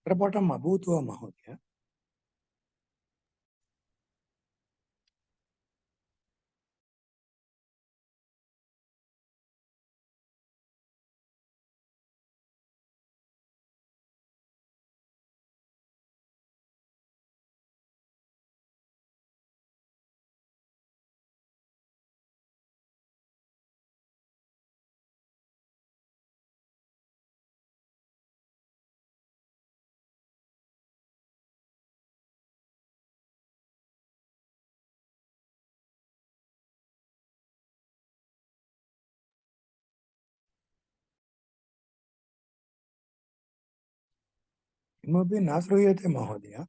चित्रपटम् अभूत् वा महोदय? किमपि न श्रूयते महोदय।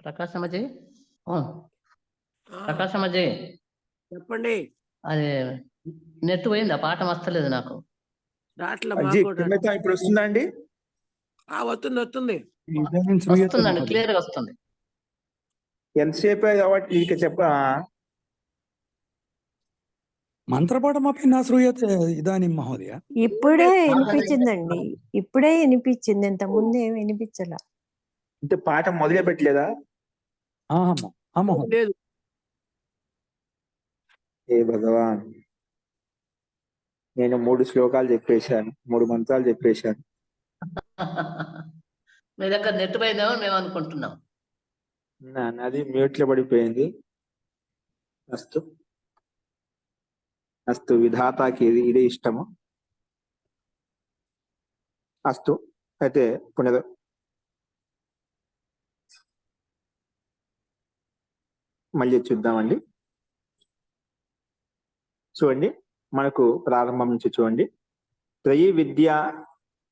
ప్రకాశమజయ్ ప్రకాశమజయ్ చెప్పండి. అది నెట్ పోయింది, ఆ పాఠం వస్తలేదు నాకు. ఇప్పుడు వస్తుందండి? వస్తుంది వస్తుంది వస్తుందండి, క్లియర్ గా వస్తుంది. ఎంతసేపు కాబట్టి ఇక చెప్ప మంత్రపటమపి నా శ్రూయతే ఇదానీ మహోదయ. ఇప్పుడే వినిపించిందండి, ఇప్పుడే వినిపించింది, ఇంత ముందు ఏమి వినిపించలా. అంటే పాఠం మొదలే పెట్టలేదా? లేదు. ఏ భగవాన్, నేను 3 శ్లోకాలు చెప్పేశాను, 3 మంత్రాలు చెప్పేశాను. మీ దగ్గర నెట్ పోయిందేమో మేము అనుకుంటున్నాం. అది మ్యూట్ లో పడిపోయింది. అస్తు అస్తు, విధాతాకి ఇదే ఇష్టము. అస్తు, అయితే మళ్ళీ చూద్దామండి. చూడండి, మనకు ప్రారంభం నుంచి చూడండి. త్రయీ విద్య,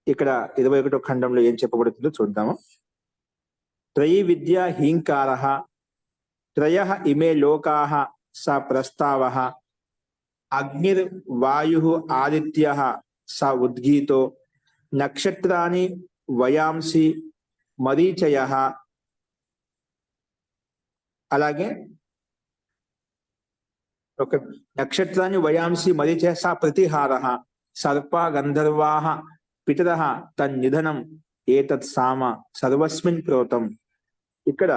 ఇక్కడ 21వ ఖండంలో ఏం చెప్పబడుతుందో చూద్దాము. త్రయీ విద్య హీంకారః, త్రయః ఇమే లోకాః స ప్రస్తావః, అగ్నిర్వాయుః ఆదిత్యః స ఉద్గీతో, నక్షత్రాణి వయాంసి మరీచయః. అలాగే ఒక నక్షత్రాన్ని వయాంసి మరీచయః స ప్రతిహారః, సర్ప గంధర్వాః పితరః తన్నిధనం ఏతత్ సామ సర్వస్మిన్ ప్రోతం. ఇక్కడ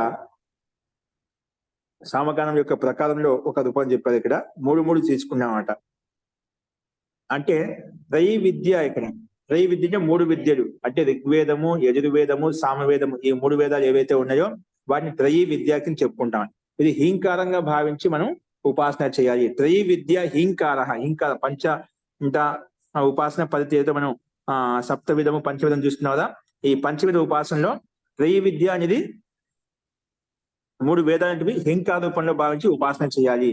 సామగానం యొక్క ప్రకారంలో ఒక రూపం చెప్పారు. ఇక్కడ 3 తీసుకున్నామట. అంటే త్రయీ విద్య, ఇక్కడ త్రయీ విద్య అంటే 3 విద్యలు, అంటే ఋగ్వేదము, యజుర్వేదము, సామవేదము, ఈ 3 వేదాలు ఏవైతే ఉన్నాయో వాటిని త్రయీ విద్య కింద చెప్పుకుంటాం. ఇది హీంకారంగా భావించి మనం ఉపాసన చేయాలి. త్రయీ విద్య హీంకార, హీంకార పంచ ఉపాసన పద్ధతి ఏదో మనం సప్తవిధము పంచవిధం చూస్తున్నాం కదా. ఈ పంచవిధ ఉపాసనలో త్రయీ విద్య అనేది 3 వేదాలంటివి హీంకార రూపంలో భావించి ఉపాసన చేయాలి.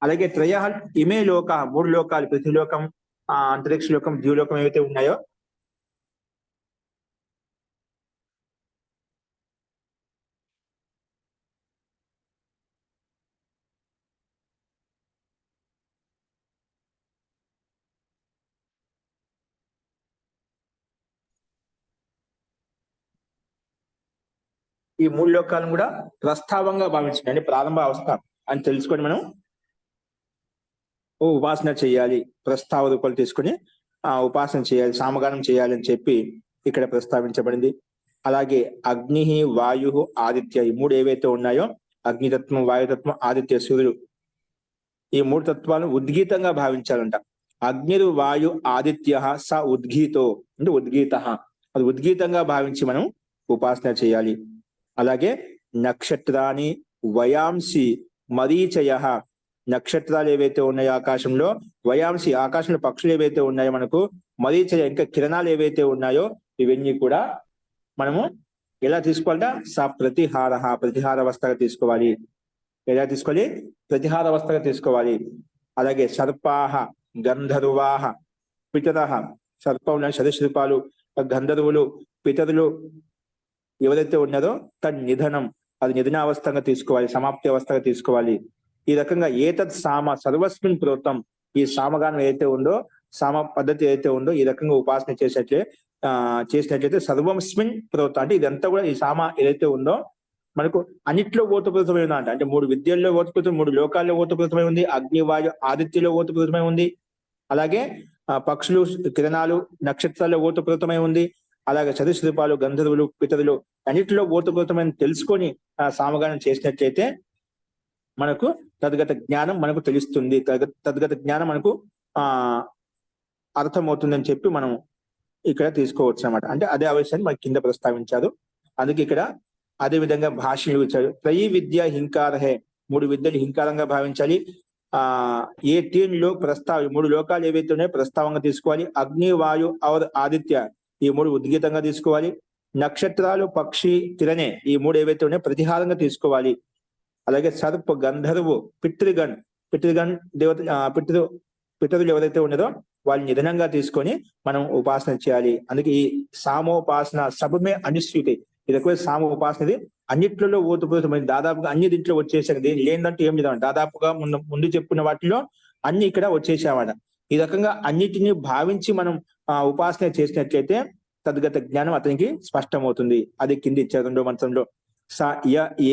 అలాగే త్రయ ఇమే లోక, 3 లోకాలు, పృథ్వీలోకం, అంతరిక్ష లోకం, ద్యూలోకం ఏవైతే ఉన్నాయో ఈ 3 లోకాలను కూడా ప్రస్తావంగా భావించండి, అంటే ప్రారంభ అవస్థ అని తెలుసుకొని మనం ఉపాసన చేయాలి. ప్రస్తావ రూపాలు తీసుకొని ఉపాసన చేయాలి, సామగానం చేయాలి అని చెప్పి ఇక్కడ ప్రస్తావించబడింది. అలాగే అగ్ని, వాయు, ఆదిత్య ఈ మూడు ఏవైతే ఉన్నాయో అగ్నితత్వం, వాయుతత్వం, ఆదిత్య సూర్యుడు ఈ మూడు తత్వాలను ఉద్గీతంగా భావించాలంట. అగ్నిరు వాయు ఆదిత్య స ఉద్గీతో అంటే ఉద్గీత, అది ఉద్గీతంగా భావించి మనం ఉపాసన చేయాలి. అలాగే నక్షత్రాన్ని వయాంసి మరీచయ, నక్షత్రాలు ఏవైతే ఉన్నాయో ఆకాశంలో, వయాంసి ఆకాశంలో పక్షులు ఏవైతే ఉన్నాయో మనకు, మరీచయ ఇంకా కిరణాలు ఏవైతే ఉన్నాయో ఇవన్నీ కూడా మనము ఎలా తీసుకోవాలంట? ప్రతిహార, ప్రతిహార అవస్థగా తీసుకోవాలి. ఎలా తీసుకోవాలి? ప్రతిహార అవస్థగా తీసుకోవాలి. అలాగే సర్పాహ గంధర్వాహ పితరహ, సర్పం సదశిల్పాలు, గంధర్వులు, పితరులు ఎవరైతే ఉన్నారో తద్ నిధనం, అది నిధనావస్థగా తీసుకోవాలి, సమాప్తి అవస్థగా తీసుకోవాలి. ఈ రకంగా ఏతత్ సామ సర్వస్మిన్ ప్రోత్తం, ఈ సామగానం ఏదైతే ఉందో, సామ పద్ధతి ఏదైతే ఉందో ఈ రకంగా ఉపాసన చేసినట్లయితే సర్వస్మిన్ ప్రోత్తం అంటే ఇదంతా కూడా ఈ సామ ఏదైతే ఉందో మనకు అన్నిట్లో ఓతప్రోతమై ఉందంట. అంటే మూడు విద్యల్లో ఓతప్రోతం, మూడు లోకాల్లో ఓతప్రోతమై ఉంది, అగ్ని, వాయు, ఆదిత్యలో ఓతప్రోతమై ఉంది. అలాగే పక్షులు, కిరణాలు, నక్షత్రాల్లో ఓతప్రోతమై ఉంది. అలాగే చతుశ్రూపాలు, గంధర్వులు, పితరులు అన్నిటిలో ఓతప్రోతమని తెలుసుకొని సామగానం చేసినట్లయితే మనకు తద్గత జ్ఞానం మనకు తెలుస్తుంది, తద్గత జ్ఞానం మనకు అర్థమవుతుందని చెప్పి మనం ఇక్కడ తీసుకోవచ్చు అన్నమాట. అంటే అదే ఆవిషయాన్ని మనకి కింద ప్రస్తావించారు. అందుకే ఇక్కడ అదే విధంగా భాషలు ఇచ్చాడు. త్రయీ విద్య హింకారహే, మూడు విద్యలు హింకారంగా భావించాలి. ఏ టీంలో ప్రస్తావ మూడు లోకాలు ఏవైతే ఉన్నాయో ప్రస్తావంగా తీసుకోవాలి. అగ్ని, వాయు, ఆదిత్య ఈ మూడు ఉద్గీతంగా తీసుకోవాలి. నక్షత్రాలు, పక్షి, కిరణే ఈ మూడు ఏవైతే ఉన్నాయో ప్రతిహారంగా తీసుకోవాలి. అలాగే సర్ప, గంధర్వు, పితృగణ్ దేవత, పితరులు ఎవరైతే ఉన్నారో వాళ్ళని నిధనంగా తీసుకొని మనం ఉపాసన చేయాలి. అందుకే ఈ సామోపాసన సభమే అనుస్యూతి, ఇది ఎక్కువ సామ ఉపాసనది అన్నిట్లలో ఓతప్రోతమైంది. దాదాపుగా అన్ని దీంట్లో వచ్చేసాక లేదంటే ఏం లేదు, దాదాపుగా ముందు చెప్పుకున్న వాటిలో అన్ని ఇక్కడ వచ్చేసామట. ఈ రకంగా అన్నిటినీ భావించి మనం ఉపాసన చేసినట్లయితే తద్గత జ్ఞానం అతనికి స్పష్టమవుతుంది. అది కింది ఇచ్చారు 2వ మంత్రంలో.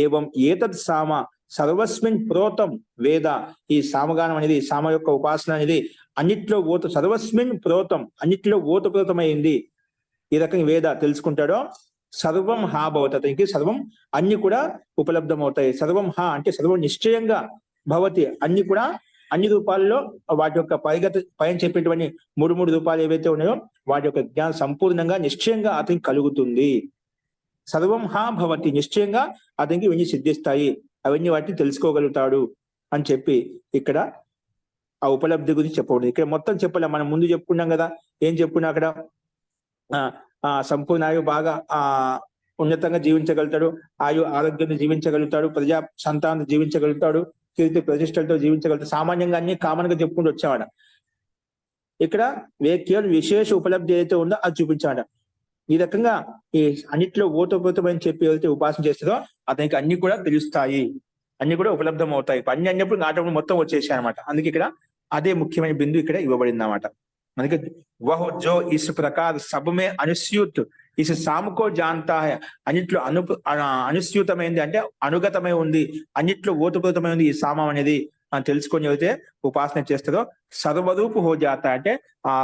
ఏవం ఏతద్ సామ సర్వస్మిన్ ప్రోతం వేద, ఈ సామగానం అనేది, సామ యొక్క ఉపాసన అనేది అన్నిట్లో సర్వస్మిన్ ప్రోతం అన్నిట్లో ఓతప్రోతమైంది. ఈ రకంగా వేద తెలుసుకుంటాడో సర్వం హా భవతి, అతనికి సర్వం అన్ని కూడా ఉపలబ్ధం అవుతాయి. సర్వం హా అంటే సర్వం నిశ్చయంగా భవతి, అన్ని కూడా అన్ని రూపాల్లో వాటి యొక్క పైన చెప్పేటువంటి మూడు రూపాలు ఏవైతే ఉన్నాయో వాటి యొక్క జ్ఞానం సంపూర్ణంగా నిశ్చయంగా అతనికి కలుగుతుంది. సర్వం హా భవతి, నిశ్చయంగా అతనికి ఇవన్నీ సిద్ధిస్తాయి, అవన్నీ వాటిని తెలుసుకోగలుగుతాడు అని చెప్పి ఇక్కడ ఆ ఉపలబ్ధి గురించి చెప్పకూడదు. ఇక్కడ మొత్తం చెప్పలే, మనం ముందు చెప్పుకున్నాం కదా. ఏం చెప్పుకున్నా అక్కడ సంపూర్ణ ఆయు బాగా ఉన్నతంగా జీవించగలుగుతాడు, ఆయు ఆరోగ్యంగా జీవించగలుగుతాడు, ప్రజా సంతానం జీవించగలుగుతాడు, కీర్తి ప్రతిష్టలతో జీవించగలుగుతాడు. సామాన్యంగా అన్ని కామన్ గా చెప్పుకుంటూ వచ్చావాడ. ఇక్కడ కేవలం విశేష ఉపలబ్ధి ఏదైతే ఉందో అది చూపించాడ. ఈ రకంగా ఈ అన్నిట్లో ఓతప్రోతమని చెప్పి ఏదైతే ఉపాసన చేస్తుందో అతనికి అన్ని కూడా తెలుస్తాయి, అన్ని కూడా ఉపలబ్ధం అవుతాయి. అన్ని అన్నప్పుడు నాటప్పుడు మొత్తం వచ్చేసాయి అనమాట. అందుకే ఇక్కడ అదే ముఖ్యమైన బిందు ఇక్కడ ఇవ్వబడింది అన్నమాట. మనకి వహ్ జో ఇస్ ప్రకార్ సబ్ మే అనుస్యూత్ ఇస్ సామకో జాంతా హై, అన్నిట్లో అనుస్యూతమైంది అంటే అనుగతమై ఉంది, అన్నిట్లో ఓతప్రోతమై ఉంది ఈ సామం అనేది అని తెలుసుకొని అయితే ఉపాసన చేస్తుందో సర్వరూపు హో జాత, అంటే ఆ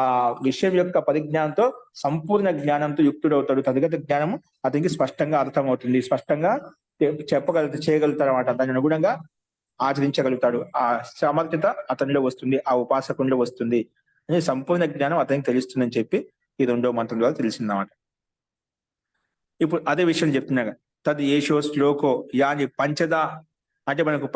విషయం యొక్క పరిజ్ఞానంతో సంపూర్ణ జ్ఞానంతో యుక్తుడవుతాడు. తద్గత జ్ఞానము అతనికి స్పష్టంగా అర్థమవుతుంది, స్పష్టంగా చేయగలుగుతాడు అనమాట. దాని అనుగుణంగా ఆచరించగలుగుతాడు. ఆ సామర్థ్యత అతనిలో వస్తుంది, ఆ ఉపాసకునిలో వస్తుంది అని సంపూర్ణ జ్ఞానం అతనికి తెలుస్తుందని చెప్పి ఈ 2వ మంత్రం ద్వారా తెలిసిందన్నమాట. ఇప్పుడు అదే విషయం చెప్తున్నాగా. తద్ ఏషో శ్లోకో యాని పంచదా, అంటే మనకు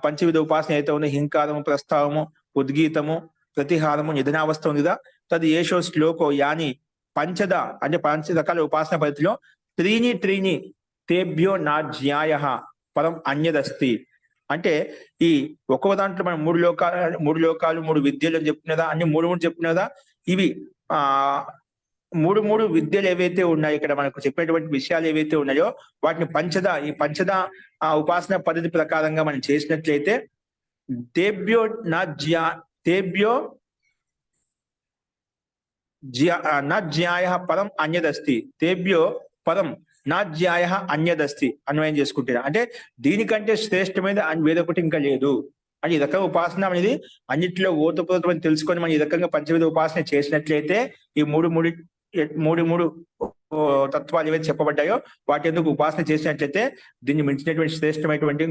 పంచవిధ ఉపాసన అయితే ఉందో హింకారము, ప్రస్తావము, ఉద్గీతము, ప్రతిహారము, నిధనావస్థ ఉందిగా. తద్ ఏషో శ్లోకో యాని పంచద అంటే 5 రకాల ఉపాసన పద్ధతిలో త్రీని తేభ్యో నా జ్ఞాయ పరం అన్యదస్తి, అంటే ఈ ఒక్కొక్క దాంట్లో మనం 3 లోకాలు 3 విద్యలు అని చెప్పుకునేదా, అన్ని 3 చెప్పుకునేదా. ఇవి 3 విద్యలు ఏవైతే ఉన్నాయో ఇక్కడ మనకు చెప్పేటువంటి విషయాలు ఏవైతే ఉన్నాయో వాటిని ఈ పంచద ఉపాసన పద్ధతి ప్రకారంగా మనం చేసినట్లయితే తేభ్యో నా జ్ఞాయ పరం అన్యదస్తి, తేభ్యో పరం నా జ్ఞాయ అన్యదస్తి అన్వయం చేసుకుంటే, అంటే దీనికంటే శ్రేష్టమైన వేరొకటి ఇంకా లేదు అంటే ఈ రకంగా ఉపాసన అనేది అన్నింటిలో ఓతప్రోతమని తెలుసుకొని మనం ఈ రకంగా పంచవిధ ఉపాసన చేసినట్లయితే ఈ మూడు తత్వాలు ఏవైతే చెప్పబడ్డాయో వాటి ఎందుకు ఉపాసన చేసినట్లయితే దీన్ని మించినటువంటి శ్రేష్టమైనటువంటి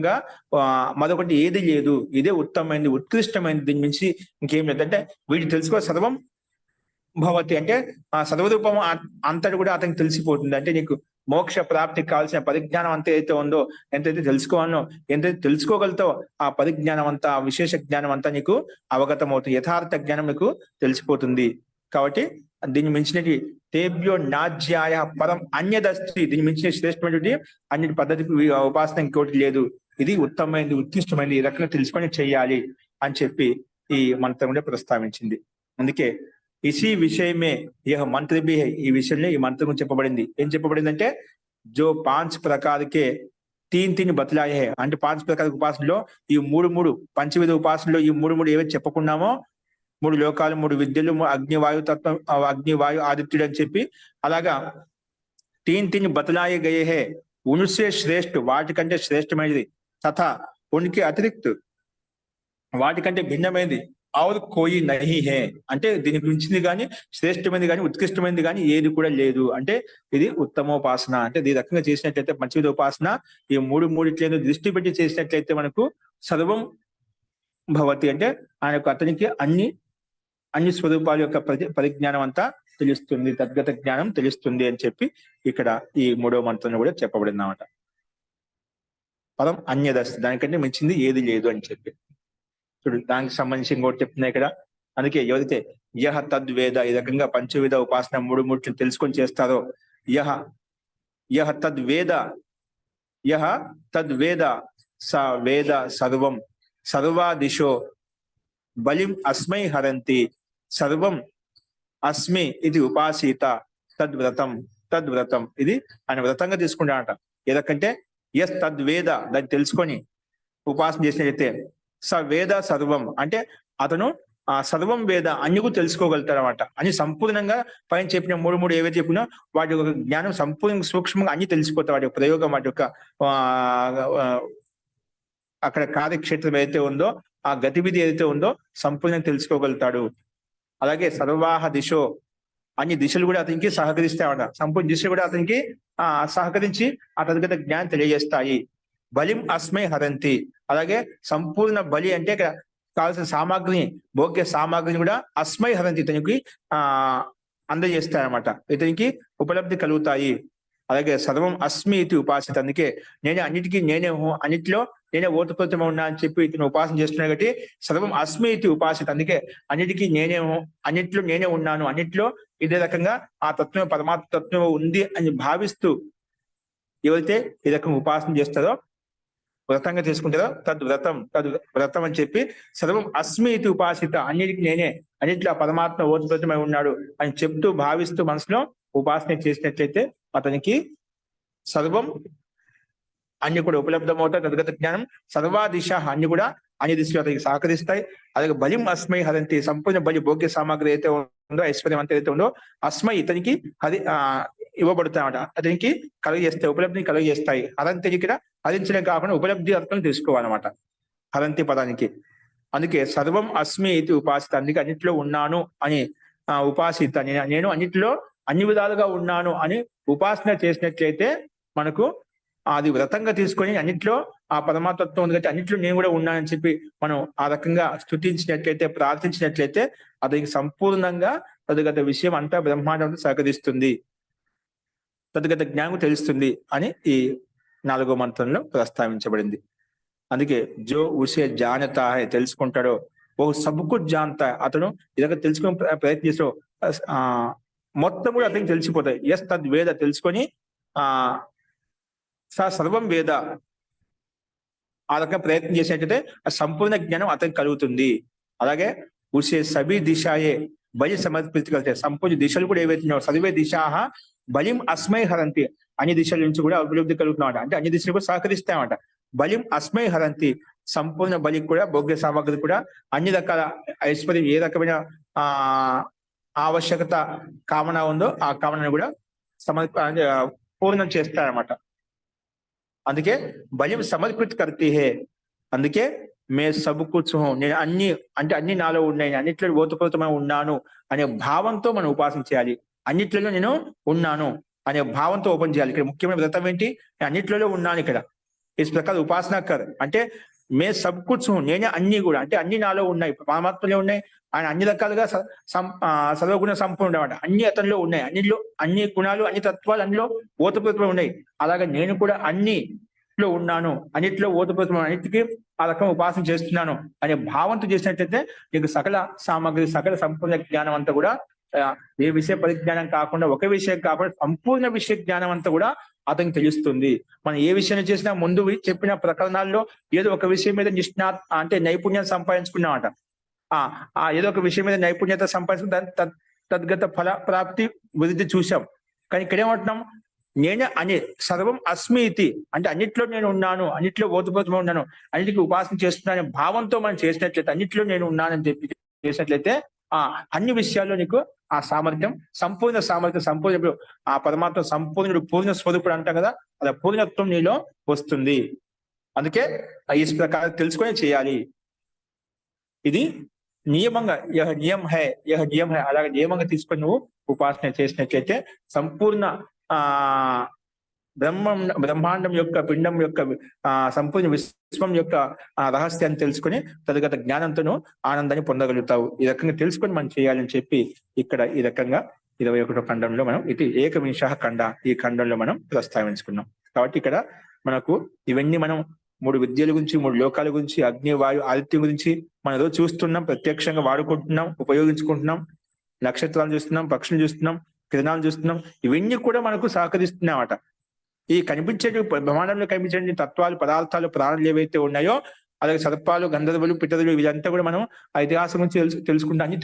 మరొకటి ఏది లేదు, ఇదే ఉత్తమమైనది, ఉత్కృష్టమైనది, దీని మించి ఇంకేం లేదు. అంటే వీటి తెలుసుకో సర్వం భవతి అంటే ఆ సర్వరూపం అంతటి కూడా అతనికి తెలిసిపోతుంది. అంటే నీకు మోక్ష ప్రాప్తికి కావాల్సిన పరిజ్ఞానం అంత ఏదైతే ఉందో, ఎంతైతే తెలుసుకోవాలో, ఎంతైతే తెలుసుకోగలుగుతావో ఆ పరిజ్ఞానం అంతా, ఆ విశేష జ్ఞానం అంతా నీకు అవగతం అవుతుంది, యథార్థ జ్ఞానం నీకు తెలిసిపోతుంది. కాబట్టి దీన్ని మించినటి తేభ్యో నాజ్యాయ పరం అన్యదస్తి, దీన్ని మించిన శ్రేష్టమైనటువంటి అన్నిటి పద్ధతి ఉపాసన ఇంకోటి లేదు, ఇది ఉత్తమమైనది, ఉత్కృష్టమైనది, ఈ రకంగా తెలుసుకొని చెయ్యాలి అని చెప్పి ఈ మంత్రం కూడా ప్రస్తావించింది. అందుకే ఇసి విషయమే యహ మంత్ర भी है, ఈ విషయంలో ఈ మంత్రం చెప్పబడింది. ఏం చెప్పబడింది అంటే జో 5 ప్రకారకే 3 బతలాయే హే, అంటే 5 ప్రకార ఉపాసనలో ఈ మూడు పంచవిధ ఉపాసనలో ఈ మూడు ఏవైతే చెప్పుకున్నామో, 3 లోకాలు, 3 విద్యలు, అగ్నివాయు తత్వం, అగ్నివాయు ఆదిత్యుడు అని చెప్పి అలాగా 3 బతలాయే గయే హే, ఉన్సే శ్రేష్ఠ, వాటికంటే శ్రేష్టమైనది, తథా ఉనికి అతిరిక్త్, వాటికంటే భిన్నమైనది, ఔర్ కోయి నహీ హే, అంటే దీనికి మించింది కానీ శ్రేష్టమైనది కానీ ఉత్కృష్టమైనది కానీ ఏది కూడా లేదు. అంటే ఇది ఉత్తమోపాసన. అంటే ఈ రకంగా చేసినట్లయితే పంచవిధ ఉపాసన ఈ మూడిట్లను దృష్టి పెట్టి చేసినట్లయితే మనకు సర్వం భవతి, అంటే ఆయనకు అతనికి అన్ని స్వరూపాల యొక్క పరిజ్ఞానం అంతా తెలుస్తుంది, తద్గత జ్ఞానం తెలుస్తుంది అని చెప్పి ఇక్కడ ఈ 3వ మంత్రంలో కూడా చెప్పబడింది అన్నమాట. పదం అన్యదస్తి, దానికంటే మించింది ఏది లేదు అని చెప్పి చూడు. దానికి సంబంధించి ఇంకోటి చెప్తున్నాయి ఇక్కడ. అందుకే ఎవరైతే యహ తద్వేద, ఈ రకంగా పంచవిధ ఉపాసన మూడు తెలుసుకొని చేస్తారో, యహ తద్వేద స వేద సర్వం సర్వాదిశో బలిం అస్మై హరంతి సర్వం అస్మి ఇది ఉపాసీత తద్వ్రతం, ఇది ఆయన వ్రతంగా తీసుకుంటాడట. ఏదకంటే ఎస్ తద్వేద, దాన్ని తెలుసుకొని ఉపాసన చేసినట్లయితే స వేద సర్వం, అంటే అతను ఆ సర్వం వేద అన్నికు తెలుసుకోగలుగుతారు అన్నమాట. అని సంపూర్ణంగా పైన చెప్పిన మూడు ఏవైతే చెప్పినా వాటి యొక్క జ్ఞానం సంపూర్ణ సూక్ష్మంగా అన్ని తెలిసిపోతాయి. వాటి యొక్క ప్రయోగం, వాటి యొక్క అక్కడ కార్యక్షేత్రం ఏదైతే ఉందో, ఆ గతివిధి ఏదైతే ఉందో సంపూర్ణంగా తెలుసుకోగలుగుతాడు. అలాగే సర్వాహ దిశో, అన్ని దిశలు కూడా అతనికి సహకరిస్తాయన్నమాట. సంపూర్ణ దిశలు కూడా అతనికి సహకరించి ఆ తద్గత జ్ఞానం తెలియజేస్తాయి. బలిం అస్మై హరంతి, అలాగే సంపూర్ణ బలి అంటే ఇక్కడ కావాల్సిన సామాగ్రిని, భోగ్య సామాగ్రిని కూడా అస్మై హరంతి, ఇతనికి అందజేస్తాయన్నమాట, ఇతనికి ఉపలబ్ధి కలుగుతాయి. అలాగే సర్వం అస్మి ఇది ఉపాసిత, అందుకే అన్నిటిలో నేనే ఓతప్రోతమై ఉన్నా అని చెప్పి ఇతను ఉపాసన చేస్తున్నాడు. కాబట్టి సర్వం అస్మి ఇది ఉపాసిత, అందుకే అన్నిట్లో నేనే ఉన్నాను, అన్నిట్లో ఇదే రకంగా ఆ తత్వం, పరమాత్మ తత్వం ఉంది అని భావిస్తూ ఎవరైతే ఈ రకంగా ఉపాసన చేస్తారో, వ్రతంగా తీసుకుంటారో తద్వ్రతం అని చెప్పి సర్వం అస్మి ఇది ఉపాసిత, అన్నిట్లో పరమాత్మ ఓతప్రోతమై ఉన్నాడు అని చెప్తూ భావిస్తూ మనసులో ఉపాసన చేసినట్లయితే అతనికి సర్వం అన్ని కూడా ఉపలబ్ధమవుతాయి, తద్గత జ్ఞానం సర్వాదిశ అన్ని కూడా అన్ని దిశలు అతనికి సహకరిస్తాయి. అలాగే బలిం అస్మై హరంతి, సంపూర్ణ బలి భోగ్య సామాగ్రి అయితే ఉందో, ఐశ్వర్యం అంతా ఏదైతే ఉందో అస్మై ఇతనికి ఇవ్వబడుతాయన్నమాట, అతనికి కలుగజేస్తాయి, ఉపలబ్ధిని కలుగజేస్తాయి. హరంతికి ఇక్కడ హరించడం కాకుండా ఉపలబ్ధి అర్థం తెలుసుకోవాలన్నమాట హరంతి పదానికి. అందుకే సర్వం అస్మి ఇది ఉపాసిత, అందుకే అన్నిట్లో ఉన్నాను అని ఉపాసిత, నేను అన్నిట్లో అన్ని విధాలుగా ఉన్నాను అని ఉపాసన చేసినట్లయితే మనకు అది వ్రతంగా తీసుకొని అన్నిట్లో ఆ పరమాత్మత్వం ఉంది కాబట్టి అన్నిట్లో నేను కూడా ఉన్నానని చెప్పి మనం ఆ రకంగా స్తుతించినట్లయితే, ప్రార్థించినట్లయితే అతనికి సంపూర్ణంగా తద్గత విషయం అంతా బ్రహ్మాండంతో సహకరిస్తుంది, తద్గత జ్ఞానం తెలుస్తుంది అని ఈ 4వ మంత్రంలో ప్రస్తావించబడింది. అందుకే జో ఉసే జానతా హై, తెలుసుకుంటాడో, ఓ సబ్కు జానతా, అతను ఇదొక తెలుసుకునే ప్రయత్నం చేసో మొత్తం కూడా అతనికి తెలిసిపోతాయి. ఎస్ తద్వేద, తెలుసుకొని సర్వం వేద ఆ రకంగా ప్రయత్నం చేసినట్టయితే ఆ సంపూర్ణ జ్ఞానం అతనికి కలుగుతుంది. అలాగే ఉసే సభీ దిశాయే బలి సమర్పించగలిగితే, సంపూర్ణ దిశలు కూడా ఏవైతున్నాయో సర్వే దిశాహ బలిం అస్మై హరంతి, అన్ని దిశల నుంచి కూడా అభివృద్ధి కలుగుతున్నామాట, అంటే అన్ని దిశలు కూడా సహకరిస్తాయన్నమాట. బలిం అస్మై హరంతి, సంపూర్ణ బలికి కూడా భోగ్య సామాగ్రి కూడా అన్ని రకాల ఐశ్వర్యం, ఏ రకమైన ఆవశ్యకత కామన ఉందో ఆ కామనను కూడా పూర్ణం చేస్తారన్నమాట. అందుకే బలిం సమర్పిత కర్తి హే, అందుకే మే సబ్ కుచ్ హూ, నేను అన్ని అంటే అన్ని నాలో ఉన్నాయి, అన్నిట్లో ఓతప్రోతమై ఉన్నాను అనే భావంతో మనం ఉపాసన చేయాలి. అన్నిట్లలో నేను ఉన్నాను అనే భావంతో ఓపెన్ చేయాలి. ఇక్కడ ముఖ్యమైన వ్రతం ఏంటి? నేను అన్నిట్లలో ఉన్నాను. ఇక్కడ ఈ ప్రకారం ఉపాసన కర్ అంటే మే సబ్ కుచ్ హూ, నేనే అన్ని కూడా, అంటే అన్ని నాలో ఉన్నాయి, పరమాత్మలో ఉన్నాయి. ఆయన అన్ని రకాలుగా సర్వగుణ సంపూర్ణ అన్నమాట. అన్ని అతనిలో ఉన్నాయి, అన్నిలో అన్ని గుణాలు, అన్ని తత్వాలు అన్నిలో ఓతప్రోతమై ఉన్నాయి. అలాగే నేను కూడా అన్నిట్లో ఉన్నాను, అన్నిట్లో ఓతప్రోతమై, అన్నిటికీ ఆ రకం ఉపాసన చేస్తున్నాను అనే భావంతో చేసినట్లయితే నీకు సకల సామగ్రి, సకల సంపూర్ణ జ్ఞానం అంతా కూడా, ఏ విషయ పరిజ్ఞానం కాకుండా, ఒక విషయం కాకుండా సంపూర్ణ విషయ జ్ఞానం అంతా కూడా అతనికి తెలుస్తుంది. మనం ఏ విషయాన్ని చేసినా ముందు చెప్పిన ప్రకరణాల్లో ఏదో ఒక విషయం మీద అంటే నైపుణ్యం సంపాదించుకున్నామట. ఏదో ఒక విషయం మీద నైపుణ్యత సంపాదించుకుని తద్గత ఫల ప్రాప్తి వృద్ధి చూసాం. కానీ ఇక్కడ ఏమంటున్నాం? నేనే అనే సర్వం అస్మి ఇతి, అంటే అన్నిట్లో నేను ఉన్నాను, అన్నిట్లో ఓతప్రోతమై ఉన్నాను, అన్నిటికీ ఉపాసన చేస్తున్నాను భావంతో మనం చేసినట్లయితే, అన్నిట్లో నేను ఉన్నానని చెప్పి చేసినట్లయితే అన్ని విషయాల్లో నీకు ఆ సామర్థ్యం, సంపూర్ణ సామర్థ్యం, సంపూర్ణ ఆ పరమాత్మ సంపూర్ణుడు, పూర్ణ స్వరూపుడు అంటాం కదా, అలా పూర్ణత్వం నీలో వస్తుంది. అందుకే ఈ ప్రకారం తెలుసుకొని చేయాలి. ఇది నియమంగా నియం హై అలాగే నియమంగా తీసుకొని నువ్వు ఉపాసన చేసినట్లయితే సంపూర్ణ బ్రహ్మాండం యొక్క, పిండం యొక్క, సంపూర్ణ విశ్వం యొక్క రహస్యాన్ని తెలుసుకుని తదుగత జ్ఞానంతో ఆనందాన్ని పొందగలుగుతావు. ఈ రకంగా తెలుసుకొని మనం చేయాలని చెప్పి ఇక్కడ ఈ రకంగా 21వ ఖండంలో మనం ఇది ఏకవింశ ఖండ, ఈ ఖండంలో మనం ప్రస్తావించుకున్నాం. కాబట్టి ఇక్కడ మనకు ఇవన్నీ మనం 3 విద్యల గురించి, 3 లోకాల గురించి, అగ్ని, వాయు, ఆదిత్యం గురించి మనం ఏదో చూస్తున్నాం, ప్రత్యక్షంగా వాడుకుంటున్నాం, ఉపయోగించుకుంటున్నాం. నక్షత్రాలు చూస్తున్నాం, పక్షులు చూస్తున్నాం, కిరణాలు చూస్తున్నాం. ఇవన్నీ కూడా మనకు సహకరిస్తున్నాయన్నమాట. ఈ కనిపించే బ్రహ్మాండంలో కనిపించే తత్వాలు, పదార్థాలు, ప్రాణులు ఏవైతే ఉన్నాయో, అలాగే సర్పాలు, గంధర్వులు, పిట్టదులు, ఇదంతా కూడా మనం ఆ ఇతిహాసం గురించి తెలుసుకుంటా అన్ని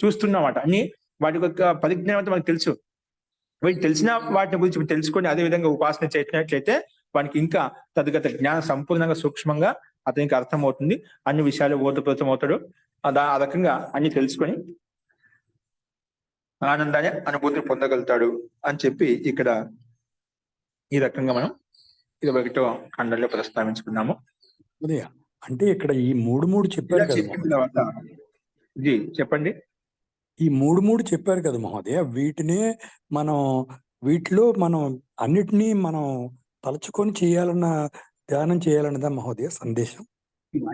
చూస్తున్నామట. అన్ని వాటి యొక్క పరిజ్ఞానం అంతా మనకు తెలుసు. వీటికి తెలిసిన వాటిని గురించి తెలుసుకొని అదే విధంగా ఉపాసన చేసినట్లయితే వానికి ఇంకా తదుగత జ్ఞానం సంపూర్ణంగా సూక్ష్మంగా అతనికి అర్థమవుతుంది. అన్ని విషయాలు ఓతప్రోతం అవుతాడు. ఆ రకంగా అన్ని తెలుసుకొని ఆనందాన్ని, అనుభూతిని పొందగలుగుతాడు అని చెప్పి ఇక్కడ ఈ రకంగా మనం 21వ ఖండంలో ప్రస్తావించుకున్నాము. అదే అంటే ఇక్కడ ఈ మూడు చెప్పారు కదా చెప్పిన తర్వాత చెప్పండి. ఈ మూడు చెప్పారు కదా మహోదయ, వీటిలో మనం అన్నిటినీ మనం తలుచుకొని చేయాలన్న, ధ్యానం చేయాలన్నదా మహోదయ సందేశం?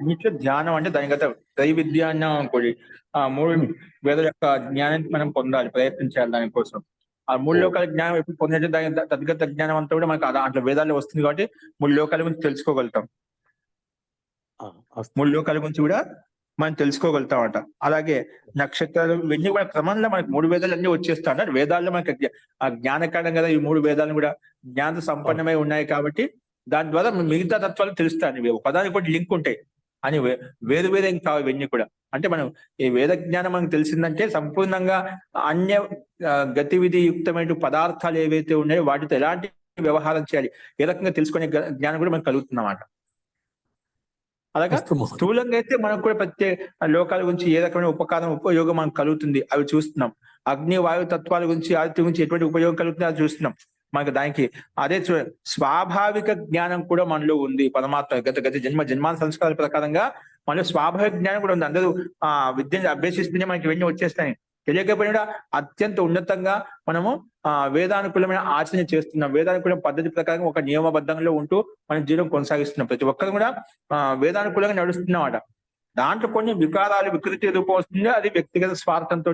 అన్నిట్లో ధ్యానం అంటే దాని గత దైవిద్య అన్న ఇంకోటి, 3 వేదాల యొక్క జ్ఞానాన్ని మనం పొందాలి, ప్రయత్నం చేయాలి దానికోసం. ఆ 3 లోకాల జ్ఞానం ఎప్పుడు పొందినట్టు దాని తద్గత జ్ఞానం అంతా కూడా మనకు అట్లా వేదాల్లో వస్తుంది. కాబట్టి 3 లోకాల గురించి తెలుసుకోగలుగుతాం. 3 లోకాల గురించి కూడా మనం తెలుసుకోగలుగుతాం అంట. అలాగే నక్షత్రాలు, ఇవన్నీ కూడా క్రమంలో మనకి 3 వేదాలు అన్ని వచ్చేస్తా అంటారు. వేదాల్లో మనకి ఆ జ్ఞానకాండం కదా, ఈ 3 వేదాలను కూడా జ్ఞాన సంపన్నమై ఉన్నాయి. కాబట్టి దాని ద్వారా మిగతా తత్వాలు తెలుస్తాయి. పదానికి కూడా లింక్ ఉంటాయి అని వేరు ఏం కావు ఇవన్నీ కూడా. అంటే మనం ఈ వేద జ్ఞానం మనకు తెలిసిందంటే సంపూర్ణంగా అన్య గతివిధి యుక్తమైన పదార్థాలు ఏవైతే ఉన్నాయో వాటితో ఎలాంటి వ్యవహారం చేయాలి, ఏ రకంగా తెలుసుకునే జ్ఞానం కూడా మనకు కలుగుతున్నమాట. అలాగే స్థూలంగా అయితే మనకు కూడా ప్రత్యేక లోకాల గురించి ఏ రకమైన ఉపయోగం మనకు కలుగుతుంది అవి చూస్తున్నాం. అగ్ని, వాయు తత్వాల గురించి, ఆదిత్యం గురించి ఎటువంటి ఉపయోగం కలుగుతుంది అది చూస్తున్నాం. మనకు దానికి అదే స్వాభావిక జ్ఞానం కూడా మనలో ఉంది. పరమాత్మ గత జన్మాన సంస్కారాల ప్రకారంగా మనలో స్వాభావిక జ్ఞానం కూడా ఉంది. అందరూ విద్యను అభ్యసిస్తూనే మనకి ఇవన్నీ వచ్చేస్తాయి. తెలియకపోయినా అత్యంత ఉన్నతంగా మనము వేదానుకూలమైన ఆచరణ చేస్తున్నాం. వేదానుకూల పద్ధతి ప్రకారం ఒక నియమబద్ధంలో ఉంటూ మన జీవనం కొనసాగిస్తున్నాం. ప్రతి ఒక్కరు కూడా వేదానుకూలంగా నడుస్తున్నామట. దాంట్లో కొన్ని వికారాలు, వికృతి రూపం వస్తుంది. అది వ్యక్తిగత స్వార్థంతో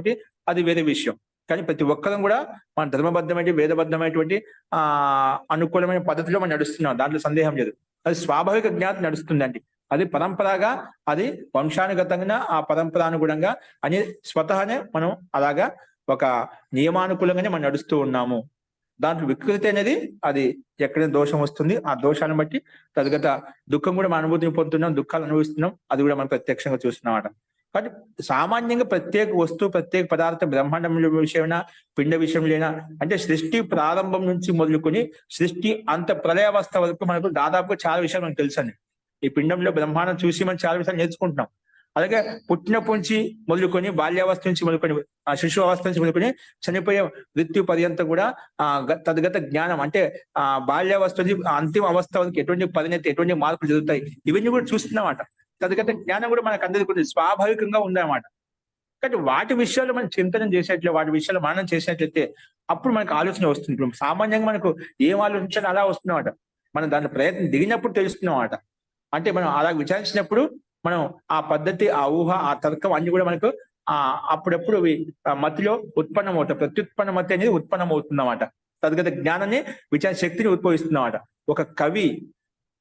అది వేరే విషయం. కానీ ప్రతి ఒక్కరం కూడా మన ధర్మబద్ధమైన, వేదబద్ధమైనటువంటి అనుకూలమైన పద్ధతిలో మనం నడుస్తున్నాం. దాంట్లో సందేహం లేదు. అది స్వాభావిక జ్ఞానం నడుస్తుందండి. అది పరంపరగా, అది వంశానుగతంగా, ఆ పరంపరానుగుణంగా అని స్వతహానే మనం అలాగా ఒక నియమానుకూలంగానే మనం నడుస్తూ ఉన్నాము. దాంట్లో వికృతి అనేది అది ఎక్కడ దోషం వస్తుంది, ఆ దోషాలను బట్టి తదుగత దుఃఖం కూడా మనం అనుభూతిని పొందుతున్నాం, దుఃఖాలు అనుభవిస్తున్నాం. అది కూడా మనం ప్రత్యక్షంగా చూస్తున్నామట. కాబట్టి సామాన్యంగా ప్రత్యేక వస్తువు, ప్రత్యేక పదార్థం, బ్రహ్మాండం విషయమైనా, పిండ విషయంలోనా, అంటే సృష్టి ప్రారంభం నుంచి మొదలుకొని సృష్టి అంత ప్రళయావస్థ వరకు మనకు దాదాపుగా చాలా విషయాలు మనకు తెలుసండి. ఈ పిండంలో బ్రహ్మాండం చూసి మనం చాలా విషయాలు నేర్చుకుంటున్నాం. అలాగే పుట్టినప్పటి నుంచి మొదలుకొని, బాల్యావస్థ నుంచి మొదలుకొని, శిశు అవస్థ నుంచి మొదలుకొని చనిపోయే మృత్యు పర్యంతం కూడా తద్గత జ్ఞానం, అంటే బాల్యావస్థ నుంచి అంతిమ అవస్థ వరకు ఎటువంటి పరిణతి, ఎటువంటి మార్పులు జరుగుతాయి, ఇవన్నీ కూడా చూస్తున్నామట. తదుగత జ్ఞానం కూడా మనకు అందరికీ స్వాభావికంగా ఉందన్నమాట. కానీ వాటి విషయాల్లో మనం చింతన చేసేట్లే, వాటి విషయాల్లో మననం చేసినట్లయితే అప్పుడు మనకు ఆలోచన వస్తుంది. ఇప్పుడు సామాన్యంగా మనకు ఏం ఆలోచించాలి అలా వస్తుందన్నమాట. మనం దాని ప్రయత్నం దిగినప్పుడు తెలుస్తుందన్నమాట. అంటే మనం అలా విచారించినప్పుడు మనం ఆ పద్ధతి, ఆ ఊహ, ఆ తర్కం అన్ని కూడా మనకు అప్పుడప్పుడు మతిలో ఉత్పన్నమవుతాయి. ప్రత్యుత్పన్న మతి అనేది ఉత్పన్నమవుతుందన్నమాట. తద్గత జ్ఞానాన్ని, విచార శక్తిని ఉద్భవిస్తుందన్నమాట. ఒక కవి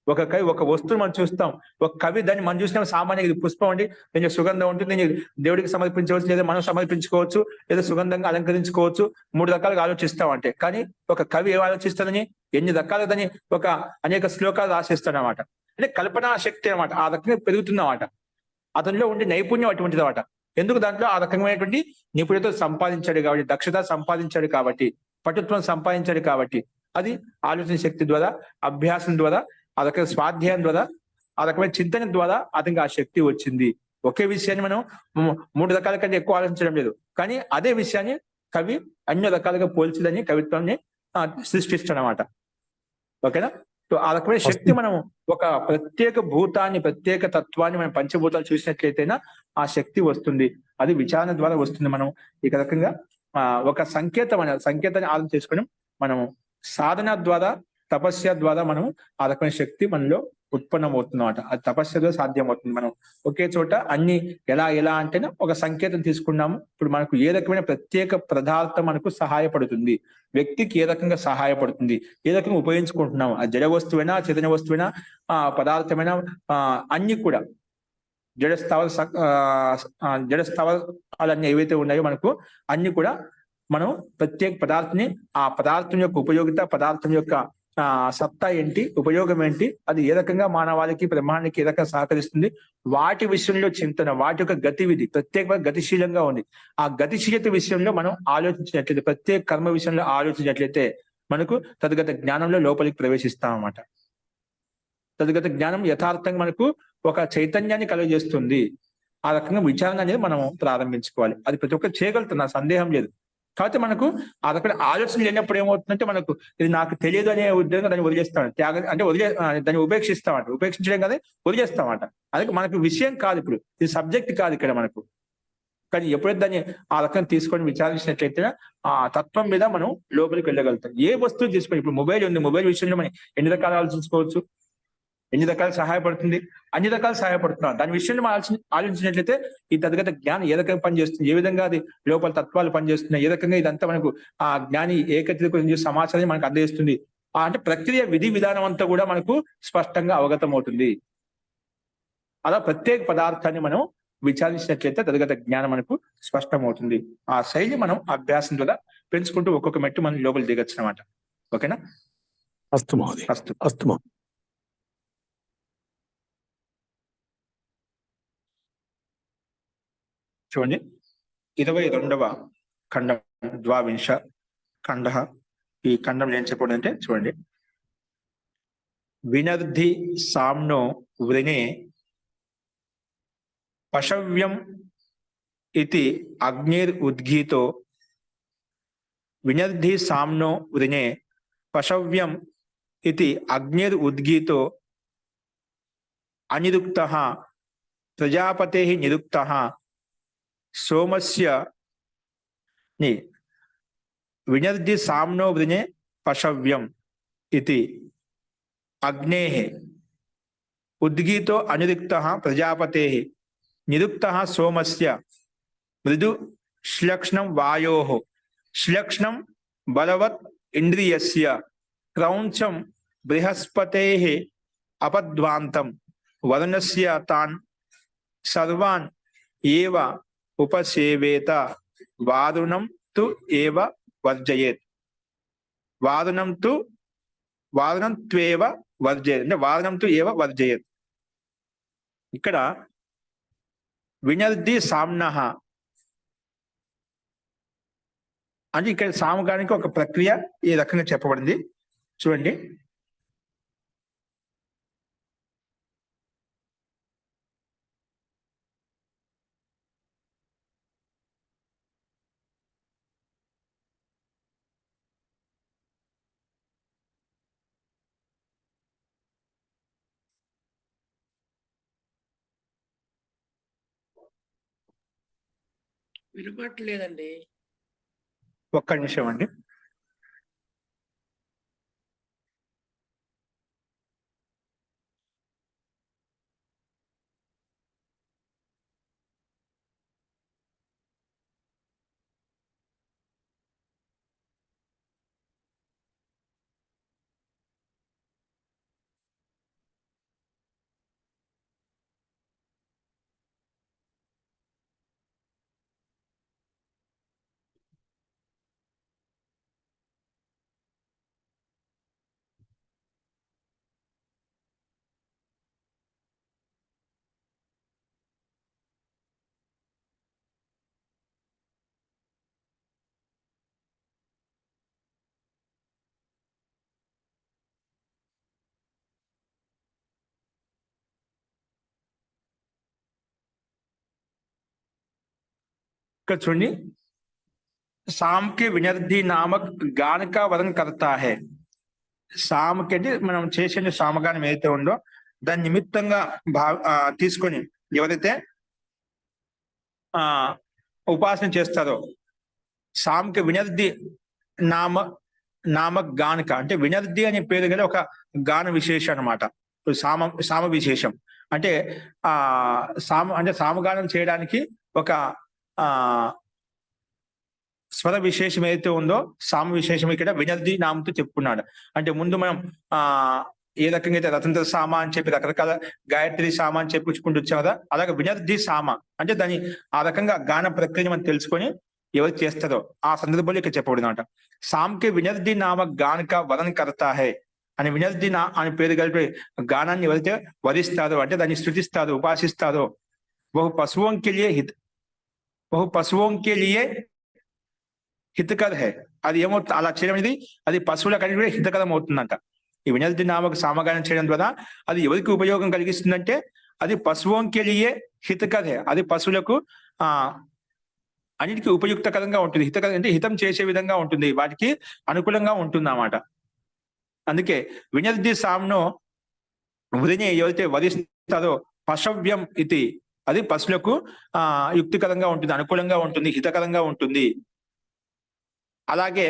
ఒక వస్తువును మనం చూస్తాం. ఒక కవి దాన్ని మనం చూసినా సామాన్యంగా ఇది పుష్పం అండి, దీనికి సుగంధం ఉంటుంది, దీన్ని దేవుడికి సమర్పించవచ్చు, లేదా మనం సమర్పించుకోవచ్చు, లేదా సుగంధంగా అలంకరించుకోవచ్చు. 3 రకాలుగా ఆలోచిస్తాం అంటే. కానీ ఒక కవి ఏం ఆలోచిస్తాడని, ఎన్ని రకాలని అనేక శ్లోకాలు రాసేస్తాడనమాట. అంటే కల్పనా శక్తి అనమాట. ఆ రకంగా పెరుగుతుందన్నమాట. అతనిలో ఉండే నైపుణ్యం అటువంటిది అనమాట. ఎందుకు దాంట్లో ఆ రకమైనటువంటి నిపుణత సంపాదించాడు కాబట్టి, దక్షత సంపాదించాడు కాబట్టి, పటుత్వం సంపాదించాడు కాబట్టి, అది ఆలోచన శక్తి ద్వారా, అభ్యాసం ద్వారా, ఆ రకమైన స్వాధ్యాయం ద్వారా, ఆ రకమైన చింతన ద్వారా అతనికి ఆ శక్తి వచ్చింది. ఒకే విషయాన్ని మనం 3 రకాల కంటే ఎక్కువ ఆలోచించడం లేదు. కానీ అదే విషయాన్ని కవి అన్ని రకాలుగా పోల్చిదని కవిత్వాన్ని సృష్టిస్తాడనమాట. ఓకేనా? సో ఆ రకమైన శక్తి మనం ఒక ప్రత్యేక భూతాన్ని, ప్రత్యేక తత్వాన్ని మనం పంచభూతాలు చూసినట్లయితేనా ఆ శక్తి వస్తుంది. అది విచారణ ద్వారా వస్తుంది. మనం ఈ రకంగా ఒక సంకేతాన్ని ఆధారం చేసుకొని మనం సాధన ద్వారా, తపస్య ద్వారా మనం ఆ రకమైన శక్తి మనలో ఉత్పన్నమవుతుందన్నమాట. అది తపస్యలో సాధ్యమవుతుంది. మనం ఒకే చోట అన్ని ఎలా అంటేనే ఒక సంకేతం తీసుకున్నాము. ఇప్పుడు మనకు ఏ రకమైన ప్రత్యేక పదార్థం మనకు సహాయపడుతుంది, వ్యక్తికి ఏ రకంగా సహాయపడుతుంది, ఏ రకంగా ఉపయోగించుకుంటున్నాము, ఆ జడ వస్తువైనా, చైతన్య వస్తువైనా, పదార్థమైనా, అన్ని కూడా జడస్థావరాలన్నీ ఏవైతే ఉన్నాయో మనకు అన్ని కూడా మనం ప్రత్యేక పదార్థాన్ని, ఆ పదార్థం యొక్క ఉపయోగిత, పదార్థం యొక్క సత్తా ఏంటి, ఉపయోగం ఏంటి, అది ఏ రకంగా మానవాళికి, బ్రహ్మాండానికి ఏ రకంగా సహకరిస్తుంది, వాటి విషయంలో చింతన, వాటి యొక్క గతివిధి ప్రత్యేకంగా గతిశీలంగా ఉంది. ఆ గతిశీలత విషయంలో మనం ఆలోచించినట్లయితే, ప్రత్యేక కర్మ విషయంలో ఆలోచించినట్లయితే మనకు తద్గత జ్ఞానంలో లోపలికి ప్రవేశిస్తాం అన్నమాట. తద్గత జ్ఞానం యథార్థంగా మనకు ఒక చైతన్యాన్ని కలుగజేస్తుంది. ఆ రకంగా విచారణ అనేది మనం ప్రారంభించుకోవాలి. అది ప్రతి ఒక్కరు చేయగలుగుతున్నా, సందేహం లేదు. కాబట్టి మనకు అదొక ఆలోచన లేనప్పుడు ఏమవుతుందంటే, మనకు ఇది నాకు తెలియదు అనే ఉద్యోగం దాన్ని వదిలేస్తాడు. అంటే దాన్ని ఉపేక్షిస్తామంట. ఉపేక్షించడం కదా, వదిలేస్తామంట. అందుకే మనకు విషయం కాదు, ఇప్పుడు ఇది సబ్జెక్ట్ కాదు ఇక్కడ మనకు. కానీ ఎప్పుడైతే దాన్ని ఆ రకంగా తీసుకొని విచారించినట్లయితే ఆ తత్వం మీద మనం లోపలికి వెళ్ళగలుగుతాం. ఏ వస్తువు తీసుకొని, ఇప్పుడు మొబైల్ ఉంది, మొబైల్ విషయంలో మనం ఎన్ని రకాలు ఆలోచించుకోవచ్చు, ఎన్ని రకాలు సహాయపడుతుంది, అన్ని రకాలు సహాయపడుతున్నాం. దాని విషయంలో మనం ఆలోచించినట్లయితే ఈ తద్గత జ్ఞానం ఏ రకంగా పనిచేస్తుంది, ఏ విధంగా అది లోపల తత్వాలు పనిచేస్తున్నాయి, ఏ రకంగా ఇదంతా మనకు ఆ జ్ఞాని ఏకత్రిత సమాచారాన్ని మనకు అందజేస్తుంది. అంటే ప్రక్రియ, విధి విధానం అంతా కూడా మనకు స్పష్టంగా అవగతం అవుతుంది. అలా ప్రత్యేక పదార్థాన్ని మనం విచారించినట్లయితే తద్గత జ్ఞానం మనకు స్పష్టమవుతుంది. ఆ శైలి మనం అభ్యాసం ద్వారా పెంచుకుంటూ ఒక్కొక్క మెట్టు మనం లోపలి దిగచ్చు అనమాట. ఓకేనా? అస్తు మహోదయ. అస్తు మహోదయ. చూడండి, 22వ ఖండం, ద్వావింశ ఖండ. ఈ ఖండంలో ఏం చెప్పండి అంటే, చూడండి, వినర్ధి సామ్నో వృణే పశవ్యం ఇతి అగ్నిర్ ఉద్గీతో. వినర్ధి సామ్నో వృణే పశవ్యం ఇతి అగ్నిర్ ఉద్గీతో అనిరుక్తః ప్రజాపతేః నిరుక్తః సోమస్య వినర్ధి సామ్నో వృణే పశవ్యం ఇతి అగ్నేః ఉద్గీతో అనిరుక్తః ప్రజాపతేః నిరుక్తః సోమస్య మృదు శ్లక్ష్ణం వాయోః శ్లక్ష్ణం బలవత్ ఇంద్రియస్య క్రౌంచం బృహస్పతేః అపద్వాంతం వరుణస్య తాన్ సర్వాన్ ఏవ ఉపసేవేత వారుణం తు ఏవ వర్జయేత్. వారుణం త్వేవ వర్జయేత్ అంటే వారుణం తు ఏవ వర్జయేత్. ఇక్కడ వినర్ధి సామ్నః అంటే ఇక్కడ సామగానికి ఒక ప్రక్రియ ఈ రకంగా చెప్పబడింది. చూడండి, వినపట్లేదండి. ఒక్క నిమిషం అండి. ఇక్కడ చూడండి, సామ్ కే వినర్ది నామక్ గాన కా వదన్ కర్తా హై. సామకి అంటే మనం చేసిన సామగానం ఏదైతే ఉందో దాని నిమిత్తంగా తీసుకొని ఎవరైతే ఉపాసన చేస్తారో, సామ్కి వినర్ది నామక్ గానక అంటే వినర్ది అనే పేరు గల ఒక గాన విశేషం అనమాట. సామ విశేషం అంటే సామగానం చేయడానికి ఒక స్వర విశేషం ఏదైతే ఉందో సామ విశేషం ఇక్కడ వినర్ది నామంతో చెప్పుకున్నాడు. అంటే ముందు మనం ఏ రకంగా అయితే రతంత్ర సామ అని చెప్పి రకరకాల గాయత్రి సామ అని చెప్పుకుంటూ వచ్చాం కదా, అలాగే వినర్ది సామ అంటే దాని ఆ రకంగా గాన ప్రక్రియ మనం తెలుసుకొని ఎవరు చేస్తారో ఆ సందర్భంలో ఇక్కడ చెప్పబడిందన్నమాట. సామ్కి వినర్ది నామ గానక వదన్ కర్తా హై అని వినర్ది అని పేరు కలిపి గానాన్ని ఎవరైతే వధిస్తారో అంటే దాన్ని స్తుతిస్తారో ఉపాసిస్తారో, బహు పశువుం కే లియే హితకర్ హై. అది ఏమవుతుంది అలా చేయడం అనేది అది పశువుల కలిగి కూడా హితకరం అవుతుందంట. ఈ వినర్ది నామకు సామగానం చేయడం ద్వారా అది ఎవరికి ఉపయోగం కలిగిస్తుందంటే అది పశువుం కే లియే హితకర్ హై, అది పశువులకు అన్నిటికీ ఉపయుక్తకరంగా ఉంటుంది. హితకరం అంటే హితం చేసే విధంగా ఉంటుంది, వాటికి అనుకూలంగా ఉంటుంది అన్నమాట. అందుకే వినర్ది సామ్ను వదిని ఎవరైతే వధిస్తారో పశవ్యం ఇది, అది పశువులకు యుక్తికరంగా ఉంటుంది, అనుకూలంగా ఉంటుంది, హితకరంగా ఉంటుంది. అలాగే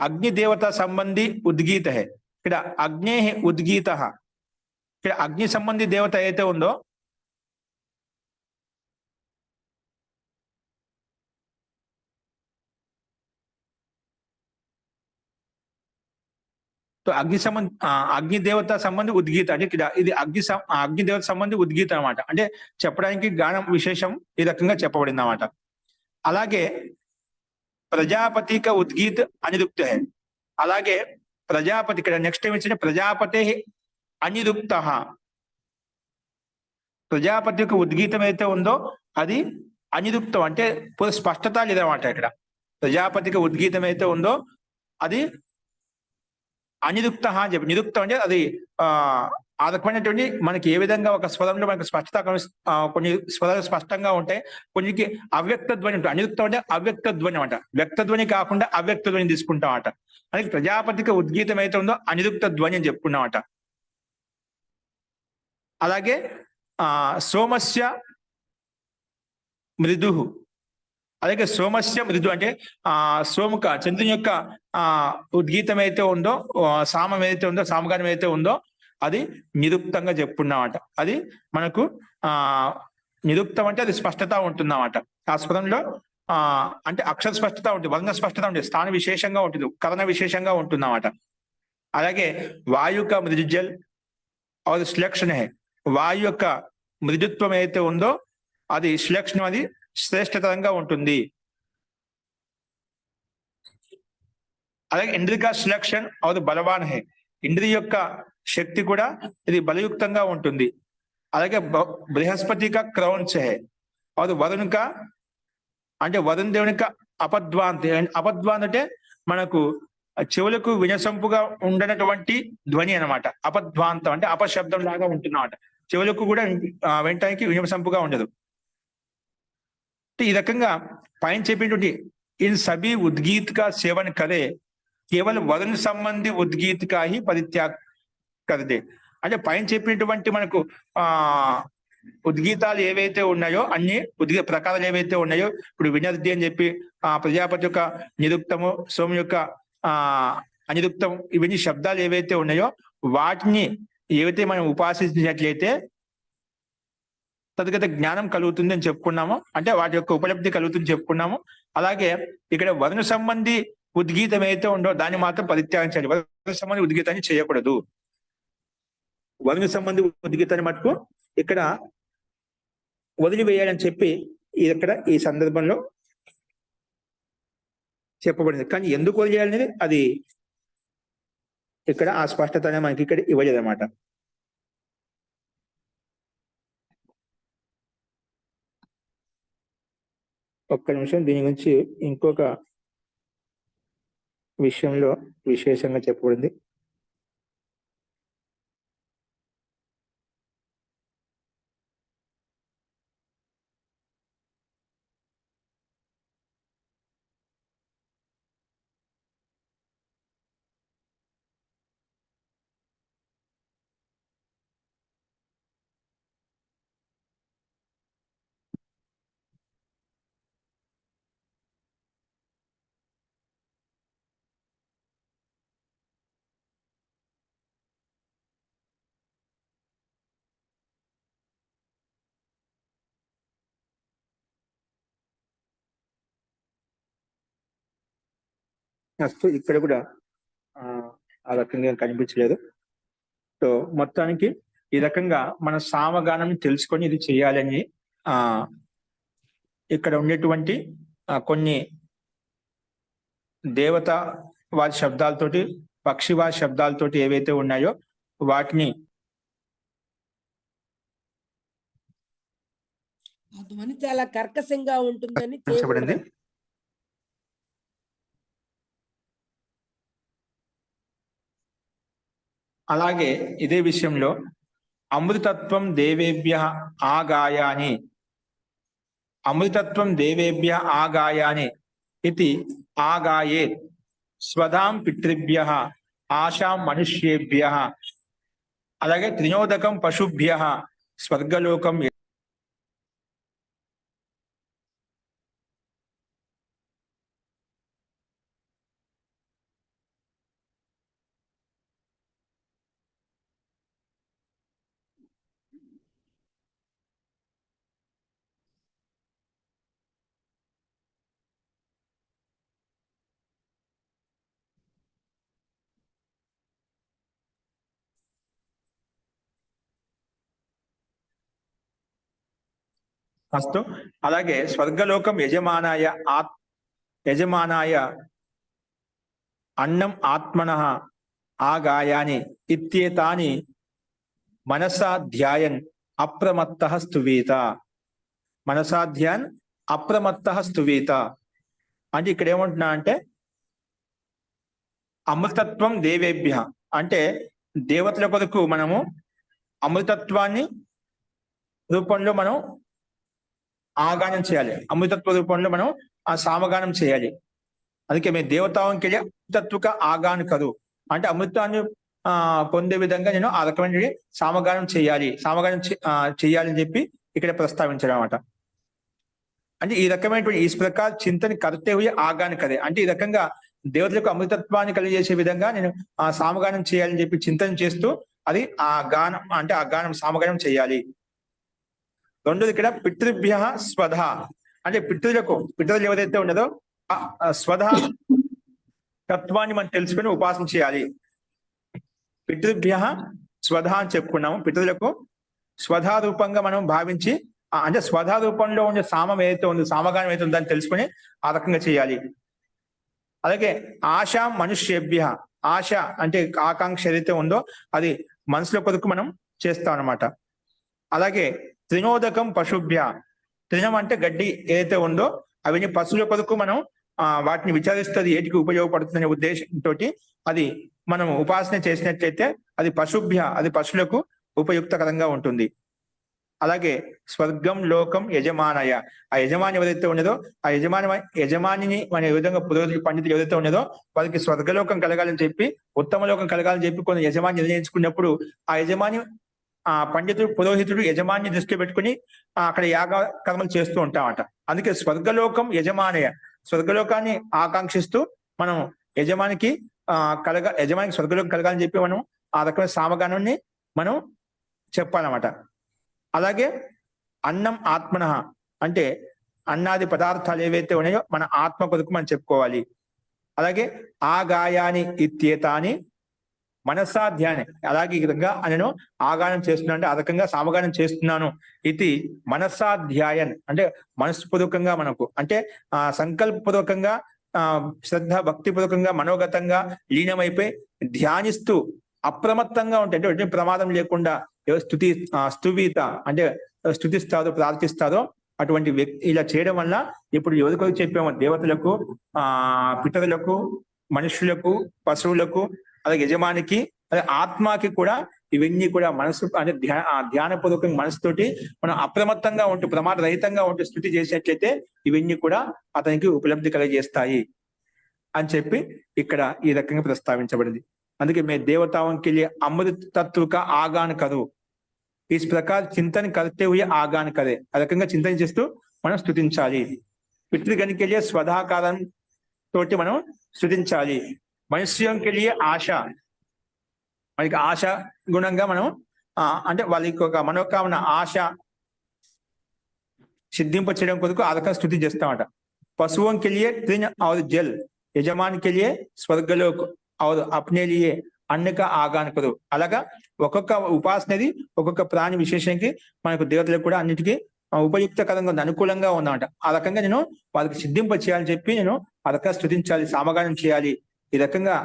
అగ్నిదేవత సంబంధి ఉద్గీత హై. ఇక్కడ అగ్నే ఉద్గీత, ఇక్కడ అగ్ని సంబంధి దేవత ఏదైతే ఉందో అగ్నిదేవత సంబంధి ఉద్గీత అంటే ఇక్కడ ఇది అగ్నిదేవత సంబంధి ఉద్గీత అనమాట. అంటే చెప్పడానికి గానం విశేషం ఈ రకంగా చెప్పబడింది అన్నమాట. అలాగే ప్రజాపతిక ఉద్గీత అనిరుక్త హై. అలాగే ప్రజాపతి ఇక్కడ నెక్స్ట్ టైం ఇచ్చిన ప్రజాపతే అనిరుక్త, ప్రజాపతి యొక్క ఉద్గీతం ఏదైతే ఉందో అది అనిరుక్తం అంటే స్పష్టత లేదన్నమాట. ఇక్కడ ప్రజాపతికి ఉద్గీతం అయితే ఉందో అది అనిరుక్త అని చెప్పి, నిరుక్తం అంటే అది ఆ రకమైనటువంటి మనకి ఏ విధంగా ఒక స్వరంలో మనకి స్పష్టత కొన్ని స్వరాలు స్పష్టంగా ఉంటాయి, కొన్నికి అవ్యక్త ధ్వని ఉంటుంది. అనిరుక్తం అంటే అవ్యక్త ధ్వని అనమాట, వ్యక్త ధ్వని కాకుండా అవ్యక్త ధ్వని తీసుకుంటాం అట. అలాగే ప్రజాపతికి ఉద్గీతం అయితే ఉందో అనిరుక్త ధ్వని అని చెప్పుకున్నామట. అలాగే సోమస్య మృదు, అలాగే సోమస్య మృదు అంటే సోముక చంద్రుని యొక్క ఉద్గీతం అయితే ఉందో సామం ఏదైతే ఉందో సామగానం ఏదైతే ఉందో అది నిరుక్తంగా చెప్పుకున్నామట. అది మనకు నిరుక్తం అంటే అది స్పష్టత ఉంటుందన్నమాట. ఆ స్వరంలో అంటే అక్షర స్పష్టత ఉంటుంది, వర్ణ స్పష్టత ఉంటుంది, స్థాన విశేషంగా ఉంటుంది, కరణ విశేషంగా ఉంటుందన్నమాట. అలాగే వాయుక మృదుజల్ అది శ్లక్షణ, వాయు యొక్క మృదుత్వం ఏదైతే ఉందో అది శ్లక్షణం, అది శ్రేష్టతరంగా ఉంటుంది. అలాగే ఇంద్రిక శ్లక్షణ అది బలవాన్ హై, ఇంద్రియ యొక్క శక్తి కూడా ఇది బలయుక్తంగా ఉంటుంది. అలాగే బృహస్పతిక క్రౌంచ హై అది వరుణక అంటే వరుణ్ దేవునిక అపద్వాంతి, అపద్వాంత్ అంటే మనకు చెవులకు వినసంపుగా ఉండనటువంటి ధ్వని అనమాట. అపద్వాంతం అంటే అపశబ్దం లాగా ఉంటున్నమాట, చెవులకు కూడా వెంటానికి వినసంపుగా ఉండదు. ఈ రకంగా పైన చెప్పినటువంటి ఇన్ సభీ ఉద్గీత్ కా సేవన్ కరే కేవలం వరుణ్ సంబంధి ఉద్గీత్ కా హి పరిత్యాగ్ కరదే. అంటే పైన చెప్పినటువంటి మనకు ఉద్గీతాలు ఏవైతే ఉన్నాయో అన్ని ప్రకారాలు ఏవైతే ఉన్నాయో, ఇప్పుడు వినర్ది అని చెప్పి ప్రజాపతి యొక్క నిరుక్తము, సోము యొక్క అనిరుక్తం, ఇవన్నీ శబ్దాలు ఏవైతే ఉన్నాయో వాటిని ఏవైతే మనం ఉపాసించినట్లయితే తద్గత జ్ఞానం కలుగుతుంది అని చెప్పుకున్నాము. అంటే వాటి యొక్క ఉపలబ్ధి కలుగుతుంది చెప్పుకున్నాము. అలాగే ఇక్కడ వర్ణ సంబంధి ఉద్గీతం ఏదైతే ఉందో దాన్ని మాత్రం పరిత్యాగించాలి. వర్ణ సంబంధి ఉద్గీతాన్ని చేయకూడదు. వర్ణ సంబంధి ఉద్గీతాన్ని మటుకు ఇక్కడ వదిలివేయాలని చెప్పి ఇక్కడ ఈ సందర్భంలో చెప్పబడింది. కానీ ఎందుకు వదిలేయాలనేది అది ఇక్కడ ఆ స్పష్టత మనకి ఇక్కడ ఇవ్వలేదు అన్నమాట. ఒక్క నిమిషం, దీని గురించి ఇంకొక విషయంలో విశేషంగా చెప్పబడింది. నెక్స్ట్ ఇక్కడ కూడా ఆ రకంగా కనిపించలేదు. సో మొత్తానికి ఈ రకంగా మన సామగానం తెలుసుకొని ఇది చేయాలని ఇక్కడ ఉండేటువంటి కొన్ని దేవత వారి శబ్దాలతోటి, పక్షి వారి శబ్దాలతోటి ఏవైతే ఉన్నాయో వాటిని ఆ ధ్వని చాలా కర్కశంగా ఉంటుందని చెప్పబడింది. అలాగే ఇదే విషయంలో అమృతత్వం దేవేభ్య ఆగాయాని, అమృతత్వం దేవేభ్య ఆగాయాని ఇది ఆగాయే స్వధాం పితృభ్య ఆశాం మనుష్యేభ్య, అలాగే త్రినోదకం పశుభ్య స్వర్గలోకం అస్తు. అలాగే స్వర్గలోకం యజమానాయ అన్నం ఆత్మనః ఆగాయాని ఇత్యేతాని మనసా ధ్యాయన్ అప్రమత్తః స్తువీత. మనసా ధ్యాన్ అప్రమత్తః స్తువీత అంటే ఇక్కడ ఏమంటున్నా అంటే అమృతత్వం దేవేభ్య అంటే దేవతల కొరకు మనము అమృతత్వాన్ని రూపంలో మనం ఆగానం చేయాలి. అమృతత్వ రూపంలో మనం ఆ సామగానం చేయాలి. అందుకే మేము దేవతావంకి అమృతత్వక ఆగాను కరు అంటే అమృతాన్ని పొందే విధంగా నేను ఆ రకమైన సామగానం చేయాలి, చేయాలని చెప్పి ఇక్కడ ప్రస్తావించడం అన్నమాట. అంటే ఈ రకమైనటువంటి ఈ ప్రకార చింతని కర్తే హుయే ఆగాను కదే అంటే ఈ రకంగా దేవతలకు అమృతత్వాన్ని కలిగజేసే విధంగా నేను ఆ సామగానం చేయాలని చెప్పి చింతన చేస్తూ అది ఆ గానం అంటే ఆ గానం సామగానం చేయాలి. రెండోది ఇక్కడ పితృభ్య స్వధ అంటే పితృలు ఎవరైతే ఉన్నదో స్వధ తత్వాన్ని మనం తెలుసుకుని ఉపాసన చేయాలి. పితృభ్య స్వధ అని చెప్పుకున్నాము. పితృలకు స్వధా రూపంగా మనం భావించి అంటే స్వధా రూపంలో ఉండే సామం ఏదైతే ఉందో సామగానం ఏదైతే ఉందో దాన్ని తెలుసుకుని ఆ రకంగా చేయాలి. అలాగే ఆశ మనుష్యేభ్య ఆశ అంటే ఆకాంక్ష ఏదైతే ఉందో అది మనసుల కొరకు మనం చేస్తాం అన్నమాట. అలాగే త్రినోదకం పశుభ్య తృణం అంటే గడ్డి ఏదైతే ఉందో అవన్నీ పశువుల కొరకు మనం వాటిని విచారిస్తుంది ఏటికి ఉపయోగపడుతుందనే ఉద్దేశంతో అది మనం ఉపాసన చేసినట్లయితే అది పశుభ్య అది పశువులకు ఉపయుక్తకరంగా ఉంటుంది. అలాగే స్వర్గం లోకం యజమానయ ఆ యజమాని ఎవరైతే ఉన్నదో ఆ యజమానిని మన ఏ విధంగా పురోహితులు పండితులు ఎవరైతే ఉన్నదో వారికి స్వర్గలోకం కలగాలని చెప్పి ఉత్తమ లోకం కలగాలని చెప్పి కొన్ని యజమాని నిర్ణయించుకున్నప్పుడు ఆ యజమాని ఆ పండితుడు పురోహితుడు యజమాని దృష్టిలో పెట్టుకుని అక్కడ యాగ కర్మలు చేస్తూ ఉంటామట. అందుకే స్వర్గలోకం యజమానయ, స్వర్గలోకాన్ని ఆకాంక్షిస్తూ మనం యజమానికి యజమానికి స్వర్గలోకం కలగాలని చెప్పి మనం ఆ రకమైన సామగానాన్ని మనం చెప్పాలన్నమాట. అలాగే అన్నం ఆత్మన అంటే అన్నాది పదార్థాలు ఏవైతే ఉన్నాయో మన ఆత్మ కొరకు మనం చెప్పుకోవాలి. అలాగే ఆ గాయాని ఇత్యేతాని మనసా ధ్యానే, అలాగే ఈ విధంగా నేను ఆగానం చేస్తున్నాను అంటే ఆ రకంగా సామగానం చేస్తున్నాను. ఇది మనసాధ్యాయన్ అంటే మనస్పూర్వకంగా మనకు అంటే సంకల్పపూర్వకంగా శ్రద్ధ భక్తిపూర్వకంగా మనోగతంగా లీనమైపోయి ధ్యానిస్తూ అప్రమత్తంగా ఉంటే అంటే ప్రమాదం లేకుండా స్తువీత అంటే స్తుతిస్తారో ప్రార్థిస్తారో అటువంటి వ్యక్తి ఇలా చేయడం వల్ల ఇప్పుడు ఎవరికొరకు చెప్పామో దేవతలకు, పితరులకు, మనుషులకు, పశువులకు, అలాగే యజమానికి, అలాగే ఆత్మకి కూడా ఇవన్నీ కూడా మనసు అంటే ధ్యానపూర్వకంగా మనసుతోటి మనం అప్రమత్తంగా ఉంటూ ప్రమాద రహితంగా ఉంటూ స్థుతి చేసినట్లయితే ఇవన్నీ కూడా అతనికి ఉపలబ్ధి కలిగజేస్తాయి అని చెప్పి ఇక్కడ ఈ రకంగా ప్రస్తావించబడింది. అందుకే మే देवताओं के लिए अमृत तत्व का आगान करो, इस प्रकार चिंतन करते हुए आगान करे, ఆ రకంగా చింతన చేస్తూ మనం స్తుతించాలి. పితృగణికి స్వధాకారం తోటి మనం స్తుతించాలి. మనుష్యం కే లియే ఆశ, మనకి ఆశ గుణంగా మనం అంటే వాళ్ళకి ఒక మనోకామన ఆశ సిద్ధింపచేయడం కొరకు ఆ రకంగా స్థుతి చేస్తామట. పశుओं के लिए तृण और जल, యజమాని के लिए స్వర్గలోక और अपने लिए అన్న కా ఆగాన్ కరు. అలాగా ఒక్కొక్క ఉపాసనది ఒక్కొక్క ప్రాణి విశేషంకి మనకు దేవతలకు కూడా అన్నిటికీ ఉపయుక్తకరంగా ఉంది, అనుకూలంగా ఉందన్నమాట. ఆ రకంగా నేను వాళ్ళకి సిద్ధింప చేయాలని చెప్పి నేను ఆ రకంగా స్థుతించాలి, సామగానం చేయాలి. ఈ రకంగా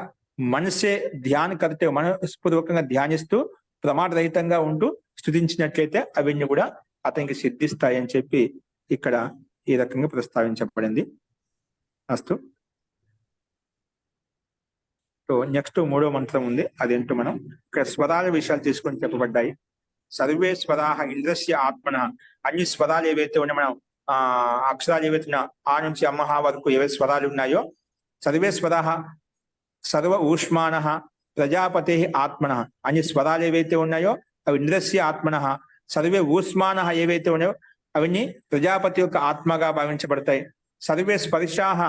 మనసే ధ్యాన కర్తే మనస్పూర్వకంగా ధ్యానిస్తూ ప్రమాద రహితంగా ఉంటూ స్థుతించినట్లయితే అవన్నీ కూడా అతనికి సిద్ధిస్తాయి అని చెప్పి ఇక్కడ ఈ రకంగా ప్రస్తావించబడింది. అస్తు. సో నెక్స్ట్ 3వ మంత్రం ఉంది, అదేంటో మనం ఇక్కడ స్వరాల విషయాలు తీసుకొని చెప్పబడ్డాయి. సర్వే స్వరాహ ఇంద్రస్య ఆత్మన, అన్ని స్వరాలు ఏవైతే ఉన్నాయో మనం అక్షరాలు ఏవైతే ఉన్నాయో ఆ నుంచి అమ్మహ వరకు ఏవైతే స్వరాలు ఉన్నాయో సర్వే స్వరాహ సర్వ ఊష్మాన ప్రజాపతే ఆత్మన, అన్ని స్వరాలు ఏవైతే ఉన్నాయో అవి ఇంద్రస్య ఆత్మన, సర్వే ఊష్మాన ఏవైతే ఉన్నాయో అవన్నీ ప్రజాపతి యొక్క ఆత్మగా భావించబడతాయి. సర్వే స్పర్శాహ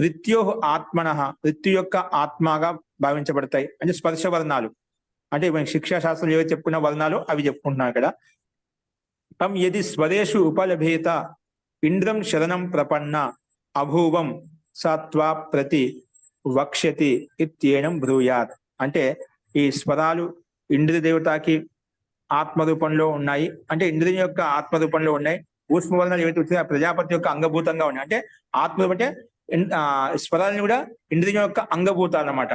మృత్యో ఆత్మన, మృత్యు యొక్క ఆత్మగా భావించబడతాయి. అంటే స్పర్శ వర్ణాలు అంటే శిక్షా శాస్త్రం ఏవైతే చెప్పుకున్న వర్ణాలు అవి చెప్పుకుంటున్నాం ఇక్కడ. తం యది స్వరేషు ఉపలభేత ఇంద్రం శరణం ప్రపన్న అభూవం సత్వా ప్రతి వక్ష్యతి ఇత్యేనం బ్రూయాత్. అంటే ఈ స్వరాలు ఇంద్ర దేవతకి ఆత్మరూపంలో ఉన్నాయి, అంటే ఇంద్రుని యొక్క ఆత్మరూపంలో ఉన్నాయి. ఊష్మవర్ణాలు ఏవైతే వచ్చినా ప్రజాపతి యొక్క అంగభూతంగా ఉన్నాయి. అంటే ఆత్మ అంటే స్వరాలను కూడా ఇంద్రియం యొక్క అంగభూతాలు అన్నమాట.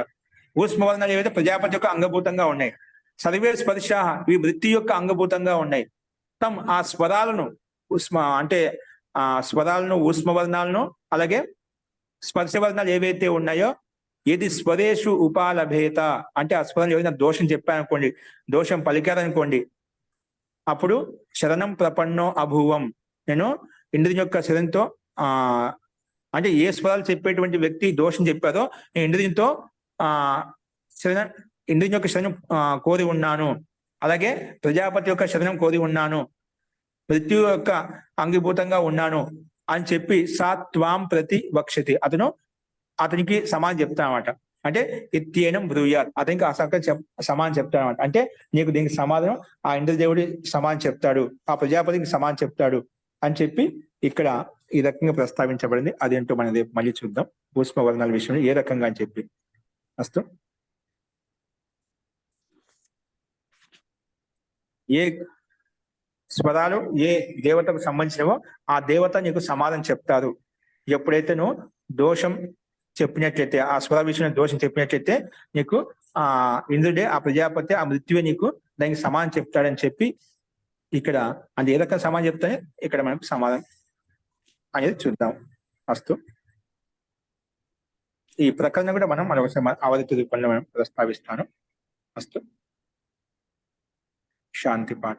ఊష్మవర్ణాలు ఏవైతే ప్రజాపతి యొక్క అంగభూతంగా ఉన్నాయి. సర్వే స్పర్శ ఇవి మృత్యు యొక్క అంగభూతంగా ఉన్నాయి. తమ్ ఆ స్వరాలను అంటే ఆ స్వరాలను ఊష్మవర్ణాలను అలాగే స్పర్శవర్ణాలు ఏవైతే ఉన్నాయో ఏది స్వరేషు ఉపాలభేత అంటే ఆ స్వరం ఏదైనా దోషం చెప్పారనుకోండి, దోషం పలికారనుకోండి, అప్పుడు శరణం ప్రపన్నో అభూవం, నేను ఇంద్రుని యొక్క శరణంతో అంటే ఏ స్వరాలు చెప్పేటువంటి వ్యక్తి దోషం చెప్పారో నేను ఇంద్రునితో ఇంద్రుని యొక్క శరణం కోరి ఉన్నాను, అలాగే ప్రజాపతి యొక్క శరణం కోరి ఉన్నాను, మృత్యు యొక్క అంగీభూతంగా ఉన్నాను అని చెప్పి సా త్వాం ప్రతి వక్షతి, అతనికి సమానం చెప్తానమాట. అంటే ఇత్యేనం బ్రూయాత్, అతనికి ఆ సమానం చెప్తానమాట. అంటే నీకు దీనికి సమాధానం ఆ ఇంద్రదేవుడి సమానం చెప్తాడు, ఆ ప్రజాపతికి సమానం చెప్తాడు అని చెప్పి ఇక్కడ ఈ రకంగా ప్రస్తావించబడింది. అదేంటో మనం రేపు మళ్ళీ చూద్దాం భూష్మ వర్ణాల విషయంలో ఏ రకంగా అని చెప్పి. అస్తు. ఏ స్వరాలు ఏ దేవతకు సంబంధించినవో ఆ దేవత నీకు సమాధానం చెప్తారు. ఎప్పుడైతే నువ్వు దోషం చెప్పినట్లయితే, ఆ స్వర విషయంలో దోషం చెప్పినట్లయితే నీకు ఇంద్రుడే ఆ ప్రజాపతి ఆ మృత్యువే నీకు దానికి సమానం చెప్తాడని చెప్పి ఇక్కడ అంటే ఏ రకంగా సమానం చెప్తానే ఇక్కడ మనకు సమాధానం అనేది చూద్దాం. అస్తు. ఈ ప్రకరణ కూడా మనం మరొకసారి అవధిత రూపంలో మనం ప్రస్తావిస్తాను. అస్తు. శాంతి పాఠ.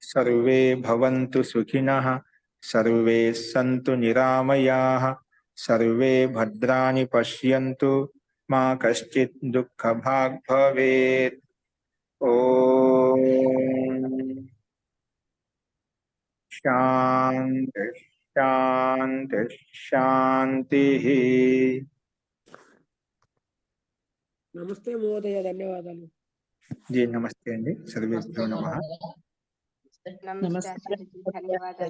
సర్వే భవంతు సుఖినః సర్వే సంతు నిరామయాః సర్వే భద్రాణి పశ్యంతు మా కశ్చిత్ దుఃఖభాగ్ భవేత్. ఓం శాంతి శాంతి శాంతి. నమస్తే మహోదయ, ధన్యవాదాలు. జీ నమస్తే అండి. సర్వేభ్యో నమః. నమస్తే ఆచార్యజీ, ధన్యవాదాలు.